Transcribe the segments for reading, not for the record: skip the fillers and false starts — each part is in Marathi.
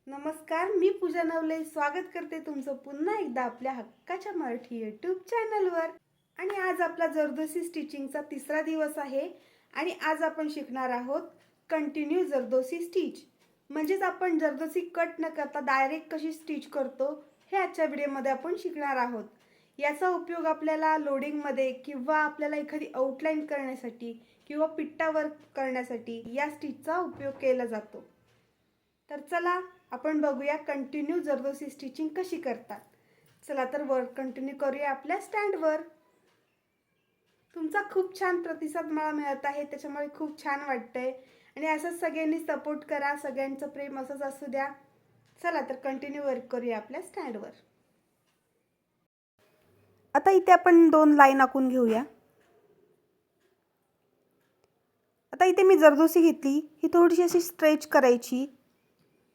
नमस्कार, मी पूजा नवले स्वागत करते तुमचं पुन्हा एकदा आपल्या हक्काच्या मराठी यूट्यूब चॅनलवर। आणि आज आपला जरदोसी स्टिचिंगचा तिसरा दिवस आहे आणि आज आपण शिकणार आहोत कंटिन्यू जरदोसी स्टिच। म्हणजेच आपण जरदोसी कट न करता डायरेक्ट कशी स्टिच करतो हे आजच्या व्हिडिओमध्ये आपण शिकणार आहोत। याचा उपयोग आपल्याला लोडिंगमध्ये किंवा आपल्याला एखादी आउटलाइन करण्यासाठी किंवा पिट्टा वर्क करण्यासाठी या स्टिचचा उपयोग केला जातो। तर चला आपण बघूया कंटिन्यू जरदोसी स्टिचिंग कशी करतात। चला तर वर्क कंटिन्यू करूया आपल्या स्टँडवर। तुमचा खूप छान प्रतिसाद मला मिळत आहे, त्याच्यामुळे खूप छान वाटतंय आणि असंच सगळ्यांनी सपोर्ट करा, सगळ्यांचं प्रेम असंच असू द्या। चला तर कंटिन्यू वर्क करूया आपल्या स्टँडवर। आता इथे आपण दोन लाईन आखून घेऊया। आता इथे मी जरदोसी घेतली, ही थोडीशी अशी स्ट्रेच करायची।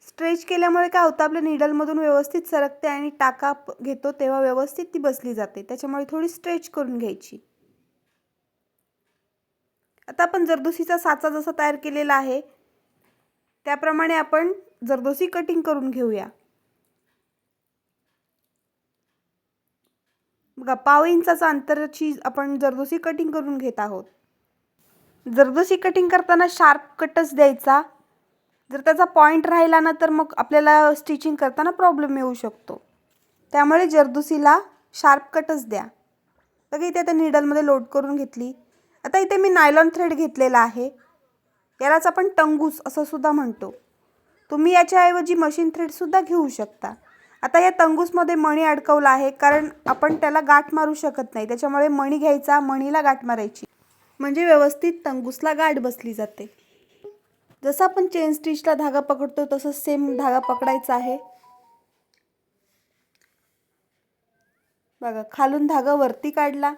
स्ट्रेच केल्यामुळे काय होतं, आपल्या नीडलमधून व्यवस्थित सरकते आणि टाका घेतो तेव्हा व्यवस्थित ती बसली जाते, त्याच्यामुळे थोडी स्ट्रेच करून घ्यायची। आता आपण जरदोसीचा साचा जसा तयार केलेला आहे त्याप्रमाणे आपण जरदोसी कटिंग करून घेऊया। बघा, 1/2 इंचाचा अंतराची आपण जरदोसी कटिंग करून घेत आहोत। जरदोसी कटिंग करताना शार्प कटच द्यायचा। जर त्याचा पॉइंट राहिला ना तर मग आपल्याला स्टिचिंग करताना प्रॉब्लेम येऊ शकतो, त्यामुळे जरदोसीला शार्प कटच द्या। बघा इथे आता नीडलमध्ये लोड करून घेतली। आता इथे मी नायलॉन थ्रेड घेतलेला आहे, यालाच आपण टंगूस असं सुद्धा म्हणतो। तुम्ही याच्याऐवजी मशीन थ्रेड सुद्धा घेऊ शकता। आता या टंगूसमध्ये मणी अडकवला आहे, कारण आपण त्याला गाठ मारू शकत नाही, त्याच्यामुळे मणी घ्यायचा, मणीला गाठ मारायची, म्हणजे व्यवस्थित टंगूसला गाठ बसली जाते। जसं आपण चेन स्टिचला धागा पकडतो तसंच सेम धागा पकडायचा आहे। बघा, खालून धागा वरती काढला,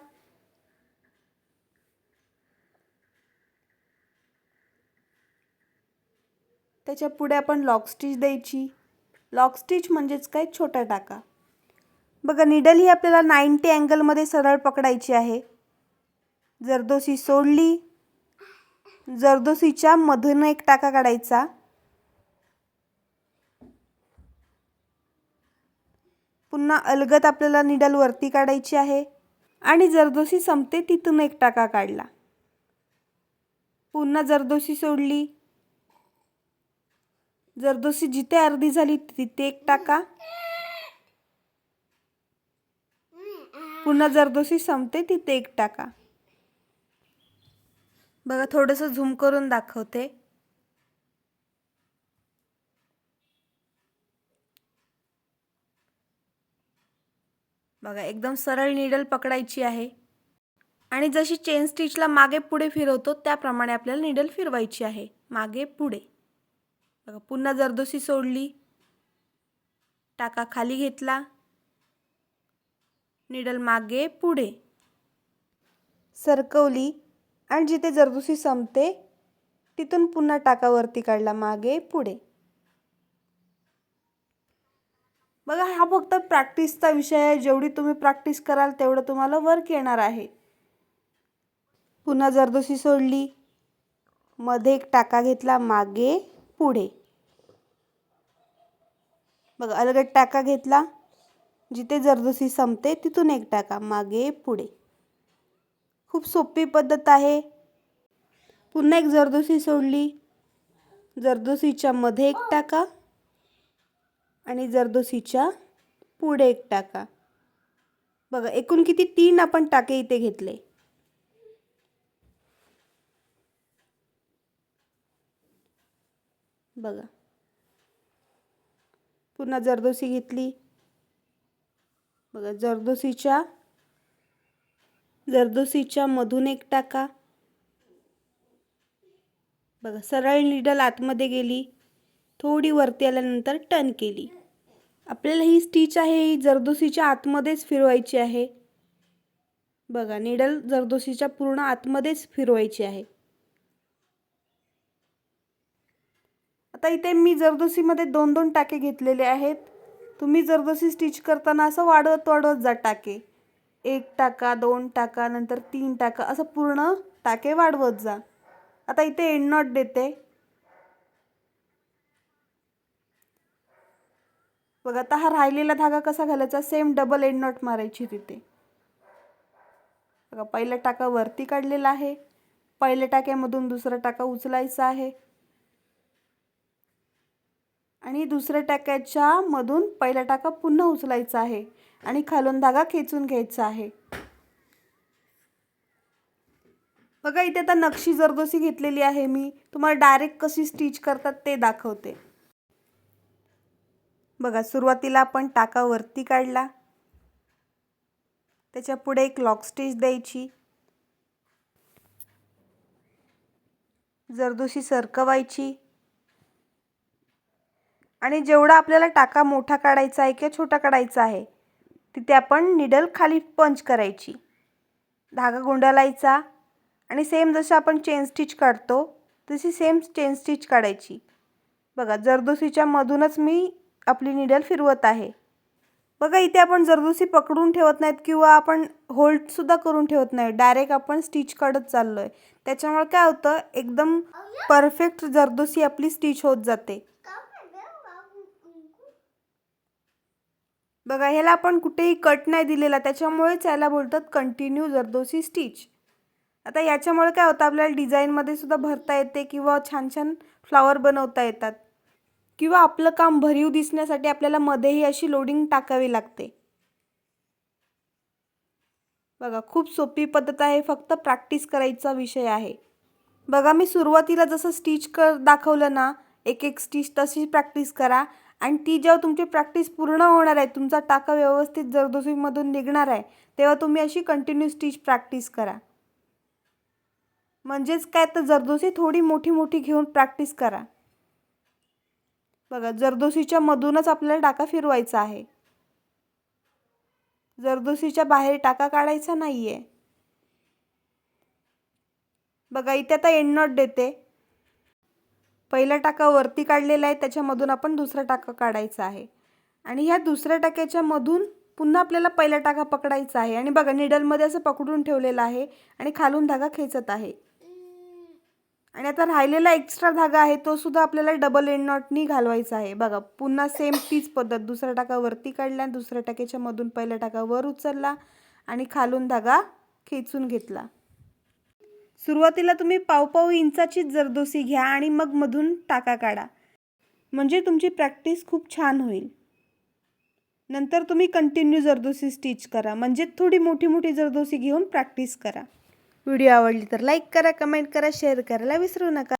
त्याच्या पुढे आपण लॉक स्टिच द्यायची। लॉक स्टिच म्हणजेच काय, छोटा टाका। बघा, नीडल ही आपल्याला 90 अँगलमध्ये सरळ पकडायची आहे। जरदोसी सोडली, जरदोसीच्या मधून एक टाका काढायचा, पुन्हा अलगद आपल्याला नीडल वरती काढायची आहे आणि जरदोसी संपते तिथून एक टाका काढला, पुन्हा जरदोसी सोडली, जरदोसी जिथे अर्धी झाली तिथे एक टाका, पुन्हा जरदोसी संपते तिथे एक टाका। बघा, थोडंसं झूम करून दाखवते। बघा, एकदम सरळ नीडल पकडायची आहे आणि जशी चेन स्टिचला मागे पुढे फिरवतो त्याप्रमाणे आपल्याला नीडल फिरवायची आहे, मागे पुढे। बघा, पुन्हा जरदोसी सोडली, टाका खाली घेतला, नीडल मागे पुढे सरकवली आणि जिथे जरदोसी संपते तिथून पुन्हा टाका वरती काढला, मागे पुढे। बघा, हा फक्त प्रॅक्टिसचा विषय आहे, जेवढी तुम्ही प्रॅक्टिस कराल तेवढं तुम्हाला वर्क येणार आहे। पुन्हा जरदोसी सोडली, मध्ये एक टाका घेतला, मागे पुढे। बघा, अलगद टाका घेतला, जिथे जरदोसी संपते तिथून एक टाका, मागे पुढे। खूप सोपी पद्धत आहे। पुन्हा एक जरदोसी सोडली, जरदोसीच्या मध्ये एक टाका आणि जरदोसीच्या पुढे एक टाका। बघा, एकूण किती 3 आपण टाके इथे घेतले। बघा, पुन्हा जरदोसी घेतली, बघा जरदोसीच्या मधून एक टाका। बघा, सरळ नीडल आतमध्ये गेली, थोडी वरती आल्यानंतर टर्न केली। आपल्याला ही स्टिच आहे ही जरदोसीच्या आतमध्येच फिरवायची आहे। बघा, नीडल जरदोसीच्या पूर्ण आतमध्येच फिरवायची आहे। आता इथे मी जरदोसीमध्ये 2-2 टाके घेतलेले आहेत। तुम्ही जरदोसी स्टिच करताना असं वाढवत वाढवत जा टाके, 1 टाका, 2 टाका, नंतर 3 टाका, असं पूर्ण टाके वाढवत जा। आता इथे एंड नॉट देते। बघा आता हा राहिलेला धागा कसा घालायचा, सेम डबल एंड नॉट मारायची तिथे. बघा पहिला टाका वरती काढलेला आहे, पहिल्या टाक्यामधून दुसरा टाका उचलायचा आहे आणि दुसऱ्या टाक्याच्या मधून पहिला टाका पुन्हा उचलायचा आहे आणि खालून धागा खेचून घ्यायचा आहे. बघा इथे आता नक्षी जरदोसी घेतलेली आहे मी. तुम्हाला डायरेक्ट कशी स्टिच करतात ते दाखवते. बघा सुरुवातीला आपण टाका वरती काढला, त्याच्या पुढे एक लॉक स्टिच द्यायची, जरदोसी सरकवायची आणि जेवढा आपल्याला टाका मोठा काढायचा आहे किंवा छोटा काढायचा आहे तिथे आपण निडल खाली पंच करायची, धागा गुंडाळायचा आणि सेम जसं आपण चेन स्टिच काढतो तशी सेम चेन स्टिच काढायची. बघा जरदोसीच्या मधूनच मी आपली निडल फिरवत आहे. बघा इथे आपण जरदोसी पकडून ठेवत नाहीत किंवा आपण होल्ड सुद्धा करून ठेवत नाही, डायरेक्ट आपण स्टिच काढत चाललोय. त्याच्यामुळे काय होतं, एकदम परफेक्ट जरदोसी आपली स्टिच होत जाते. बघा ह्याला आपण कुठेही कट नाही दिलेला, त्याच्यामुळेच याला बोलतात कंटिन्यू जरदोसी स्टिच. आता याच्यामुळे काय होतं, आपल्याला डिझाईनमध्ये सुद्धा भरता येते किंवा छान छान फ्लावर बनवता येतात किंवा आपलं काम भरीव दिसण्यासाठी आपल्याला मध्येही अशी लोडिंग टाकावी लागते. बघा खूप सोपी पद्धत आहे, फक्त प्रॅक्टिस करायचा विषय आहे. बघा मी सुरुवातीला जसं स्टिच दाखवलं ना, एक एक स्टिच तशी प्रॅक्टिस करा आणि ती जेव्हा तुमची प्रॅक्टिस पूर्ण होणार आहे, तुमचा टाका व्यवस्थित जरदोसीमधून निघणार आहे, तेव्हा तुम्ही अशी कंटिन्यू स्टिच प्रॅक्टिस करा. म्हणजेच काय तर जरदोसी थोडी मोठी मोठी घेऊन प्रॅक्टिस करा. बघा जरदोसीच्या मधूनच आपल्याला टाका फिरवायचा आहे, जरदोसीच्या बाहेर टाका काढायचा नाहीये. बघा इथे आता एंड नॉट देते. पहिला टाका वरती काढलेला आहे, त्याच्यामधून आपण दुसरा टाका काढायचा आहे आणि ह्या दुसऱ्या टाक्याच्या मधून पुन्हा आपल्याला पहिला टाका पकडायचा आहे आणि बघा निडलमध्ये असं पकडून ठेवलेला आहे आणि खालून धागा खेचत आहे. आणि आता राहिलेला एक्स्ट्रा धागा आहे तो सुद्धा आपल्याला डबल एंड नॉटनी घालवायचा आहे. बघा पुन्हा सेम तीच पद्धत, दुसरा टाका वरती काढला, दुसऱ्या टाक्याच्या मधून पहिला टाका वर उचलला आणि खालून धागा खेचून घेतला. सुरुवातीला तुम्ही पाव इंचाची जरदोसी घ्या आणि मग मधून टाका काढा, म्हणजे तुमची प्रॅक्टिस खूप छान होईल. नंतर तुम्ही कंटिन्यू जरदोसी स्टिच करा, म्हणजे थोडी मोठी मोठी जरदोसी घेऊन प्रॅक्टिस करा. व्हिडिओ आवडली तर लाईक करा, कमेंट करा, शेअर करायला विसरू नका.